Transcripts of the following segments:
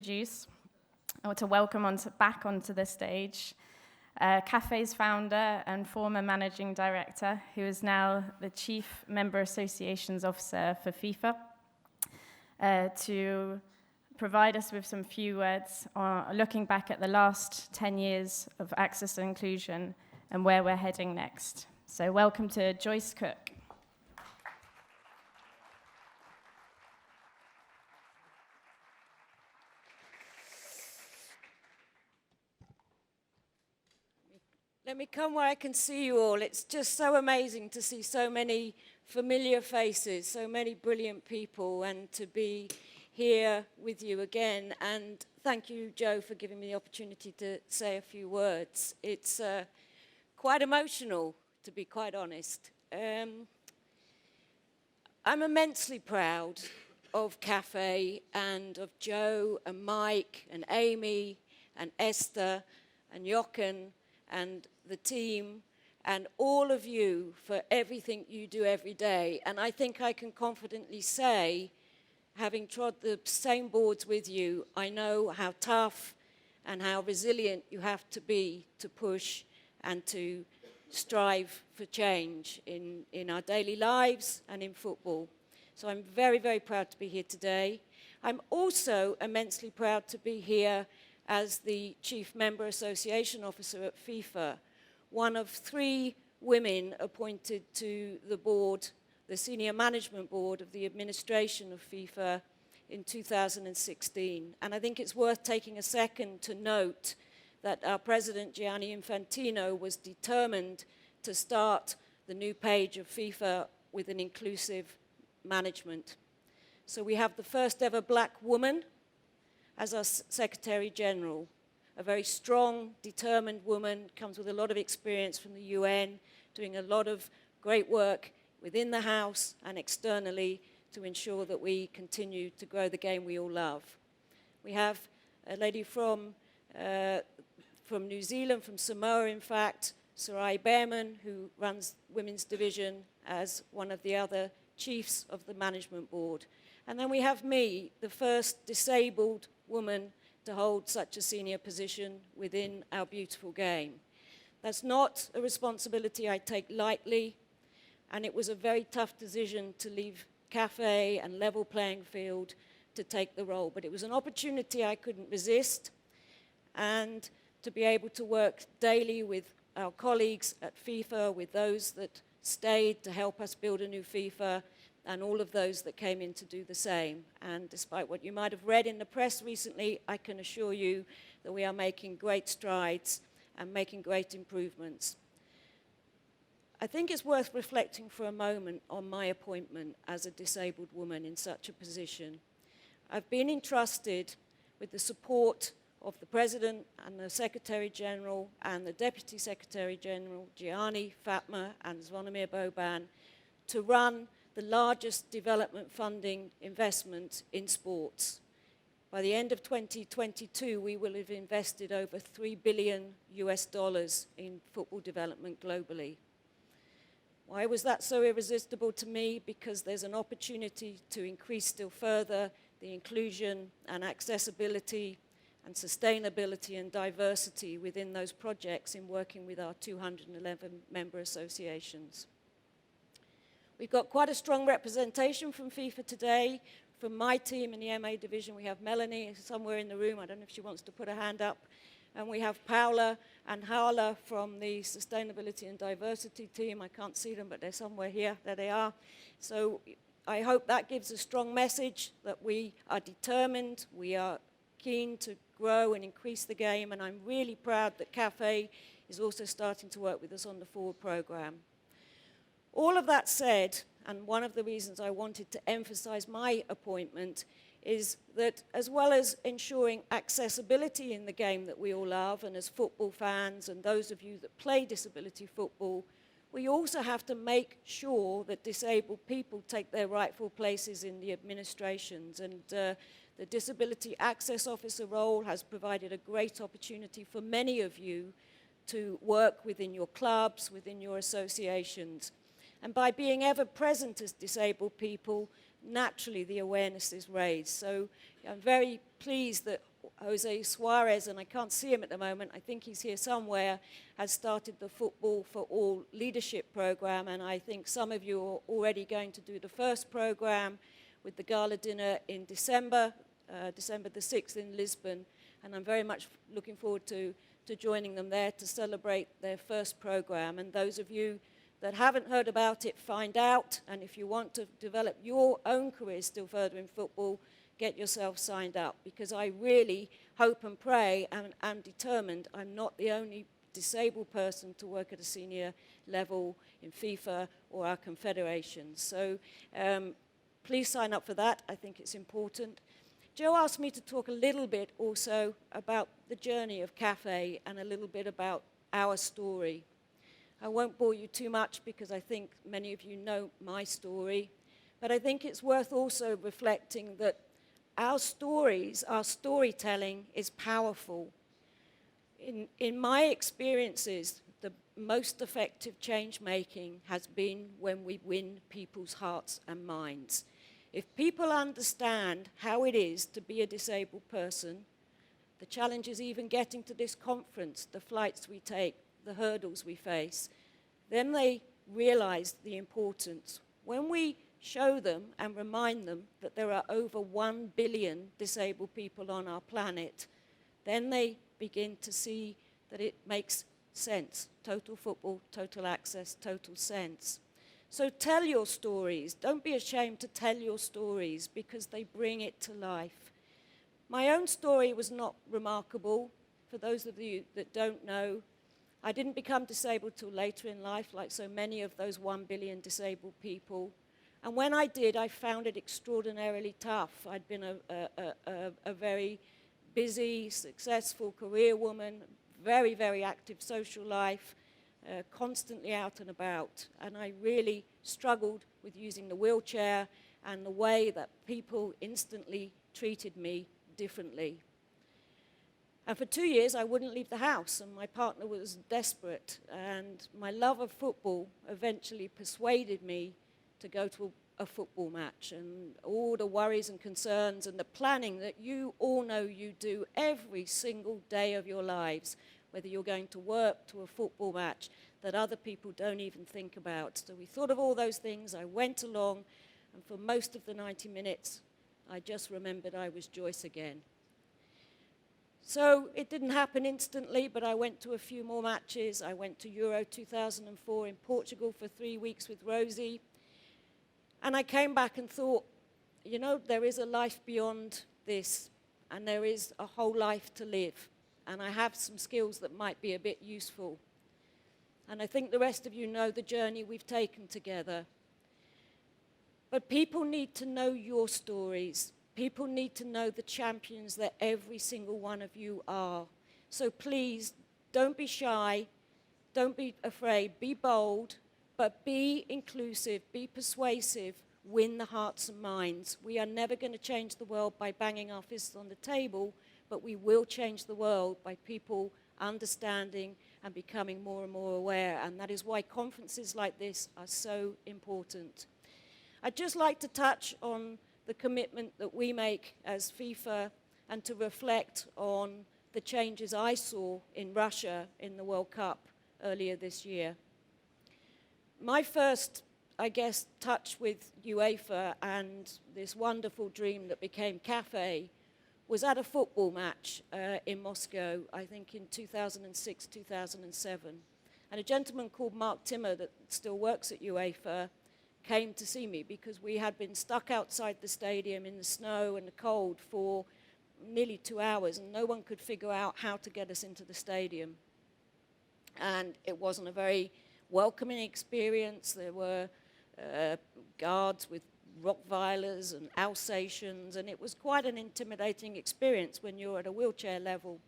introduce or to welcome back onto the stage Cafe's founder and former managing director, who is now the Chief Member Associations Officer for FIFA, to provide us with some few words on looking back at the last 10 years of access and inclusion and where we're heading next. So welcome to Joyce Cook. Let me come where I can see you all. It's just so amazing to see so many familiar faces, so many brilliant people, and to be here with you again. And thank you, Joe, for giving me the opportunity to say a few words. It's quite emotional, to be quite honest. I'm immensely proud of Cafe and of Joe and Mike and Amy and Esther and Jochen and the team and all of you for everything you do every day. And I think I can confidently say, having trod the same boards with you, I know how tough and how resilient you have to be to push and to strive for change in our daily lives and in football. So I'm very, very proud to be here today. I'm also immensely proud to be here as the Chief Member Association Officer at FIFA, one of 3 women appointed to the board, the Senior Management Board of the administration of FIFA in 2016. And I think it's worth taking a second to note that our President, Gianni Infantino, was determined to start the new page of FIFA with an inclusive management. So we have the first ever black woman as our Secretary General, a very strong, determined woman, comes with a lot of experience from the UN, doing a lot of great work within the House and externally to ensure that we continue to grow the game we all love. We have a lady from New Zealand, from Samoa in fact, Sarai Behrman, who runs Women's Division as one of the other chiefs of the management board. And then we have me, the first disabled woman to hold such a senior position within our beautiful game. That's not a responsibility I take lightly, and it was a very tough decision to leave Cafe and level playing field to take the role, but it was an opportunity I couldn't resist, and to be able to work daily with our colleagues at FIFA, with those that stayed to help us build a new FIFA, and all of those that came in to do the same. And despite what you might have read in the press recently, I can assure you that we are making great strides and making great improvements. I think it's worth reflecting for a moment on my appointment as a disabled woman in such a position. I've been entrusted with the support of the President and the Secretary General and the Deputy Secretary General, Gianni, Fatma and Zvonimir Boban, to run the largest development funding investment in sports. By the end of 2022, we will have invested over $3 billion in football development globally. Why was that so irresistible to me? Because there's an opportunity to increase still further the inclusion and accessibility and sustainability and diversity within those projects in working with our 211 member associations. We've got quite a strong representation from FIFA today. From my team in the MA division, we have Melanie somewhere in the room. I don't know if she wants to put her hand up. And we have Paula and Hala from the Sustainability and Diversity team. I can't see them, but they're somewhere here. There they are. So I hope that gives a strong message that we are determined, we are keen to grow and increase the game, and I'm really proud that Cafe is also starting to work with us on the Forward program. All of that said, and one of the reasons I wanted to emphasize my appointment is that as well as ensuring accessibility in the game that we all love, and as football fans and those of you that play disability football, we also have to make sure that disabled people take their rightful places in the administrations. And the Disability Access Officer role has provided a great opportunity for many of you to work within your clubs, within your associations. And by being ever present as disabled people, naturally the awareness is raised. So I'm very pleased that Jose Suarez, and I can't see him at the moment, I think he's here somewhere, has started the Football for All leadership program, and I think some of you are already going to do the first program with the gala dinner in December, December the 6th in Lisbon, and I'm very much looking forward to joining them there to celebrate their first program. And those of you that haven't heard about it, find out, and if you want to develop your own career still further in football, get yourself signed up, because I really hope and pray and am determined I'm not the only disabled person to work at a senior level in FIFA or our confederations. So please sign up for that. I think it's important. Joe asked me to talk a little bit also about the journey of CAFE and a little bit about our story. I won't bore you too much because I think many of you know my story, but I think it's worth also reflecting that our stories, our storytelling is powerful. In my experiences, the most effective change making has been when we win people's hearts and minds. If people understand how it is to be a disabled person, the challenges even getting to this conference, the flights we take, the hurdles we face, then they realize the importance. When we show them and remind them that there are over 1 billion disabled people on our planet, then they begin to see that it makes sense. Total football, total access, total sense. So tell your stories. Don't be ashamed to tell your stories because they bring it to life. My own story was not remarkable. For those of you that don't know, I didn't become disabled till later in life, like so many of those 1 billion disabled people. And when I did, I found it extraordinarily tough. I'd been a very busy, successful career woman, very, very active social life, constantly out and about. And I really struggled with using the wheelchair and the way that people instantly treated me differently. And for 2 years, I wouldn't leave the house, and my partner was desperate. And my love of football eventually persuaded me to go to a football match, and all the worries and concerns and the planning that you all know you do every single day of your lives, whether you're going to work, to a football match, that other people don't even think about. So we thought of all those things. I went along, and for most of the 90 minutes, I just remembered I was Joyce again. So it didn't happen instantly, but I went to a few more matches. I went to Euro 2004 in Portugal for 3 weeks with Rosie. And I came back and thought, you know, there is a life beyond this, and there is a whole life to live. And I have some skills that might be a bit useful. And I think the rest of you know the journey we've taken together. But people need to know your stories. People need to know the champions that every single one of you are. So please, don't be shy, don't be afraid, be bold, but be inclusive, be persuasive, win the hearts and minds. We are never going to change the world by banging our fists on the table, but we will change the world by people understanding and becoming more and more aware. And that is why conferences like this are so important. I'd just like to touch on the commitment that we make as FIFA and to reflect on the changes I saw in Russia in the World Cup earlier this year. My first, I guess, touch with UEFA and this wonderful dream that became CAFE was at a football match in Moscow, I think in 2006, 2007. And a gentleman called Mark Timmer that still works at UEFA came to see me because we had been stuck outside the stadium in the snow and the cold for nearly 2 hours, and no one could figure out how to get us into the stadium. And it wasn't a very welcoming experience. There were guards with Rottweilers and Alsatians, and it was quite an intimidating experience when you're at a wheelchair level.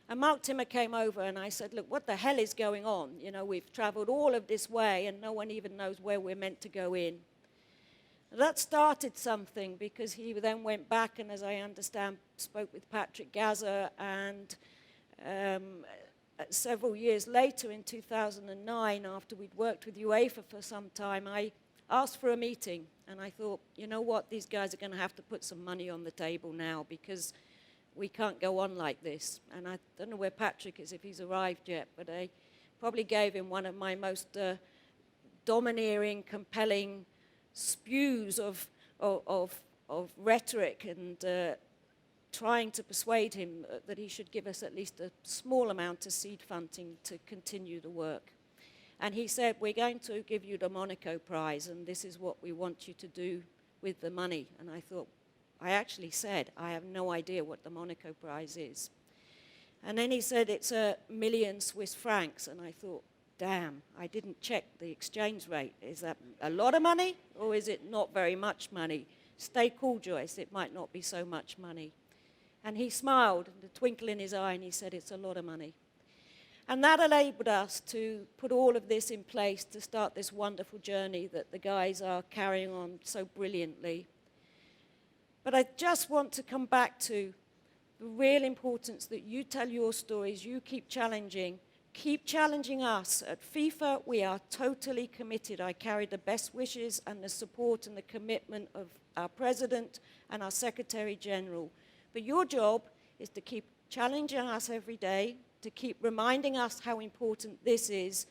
And Mark Timmer came over and I said, look, what the hell is going on? You know, we've traveled all of this way and no one even knows where we're meant to go in. That started something because he then went back and, as I understand, spoke with Patrick Gaza, and several years later in 2009, after we'd worked with UEFA for some time, I asked for a meeting And I thought, you know what, these guys are going to have to put some money on the table now because we can't go on like this. And I don't know where Patrick is, if he's arrived yet, but I probably gave him one of my most domineering, compelling spews of rhetoric and trying to persuade him that he should give us at least a small amount of seed funding to continue the work. And he said, we're going to give you the Monaco Prize, and this is what we want you to do with the money. And I thought, I actually said, I have no idea what the Monaco Prize is. And then he said, it's £1,000,000 Swiss francs. And I thought, damn, I didn't check the exchange rate. Is that a lot of money, or is it not very much money? Stay cool, Joyce, it might not be so much money. And he smiled, and a twinkle in his eye, and he said, it's a lot of money. And that enabled us to put all of this in place to start this wonderful journey that the guys are carrying on so brilliantly. But I just want to come back to the real importance that you tell your stories, you keep challenging us. At FIFA, we are totally committed. I carry the best wishes and the support and the commitment of our president and our Secretary General. But your job is to keep challenging us every day, to keep reminding us how important this is,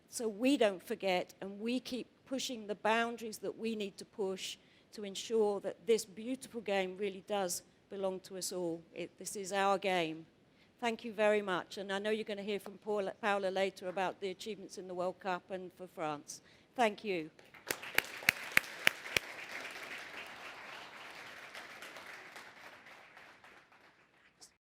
so we don't forget and we keep pushing the boundaries that we need to push to ensure that this beautiful game really does belong to us all. This is our game. Thank you very much. And I know you're going to hear from Paula later about the achievements in the World Cup and for France. Thank you.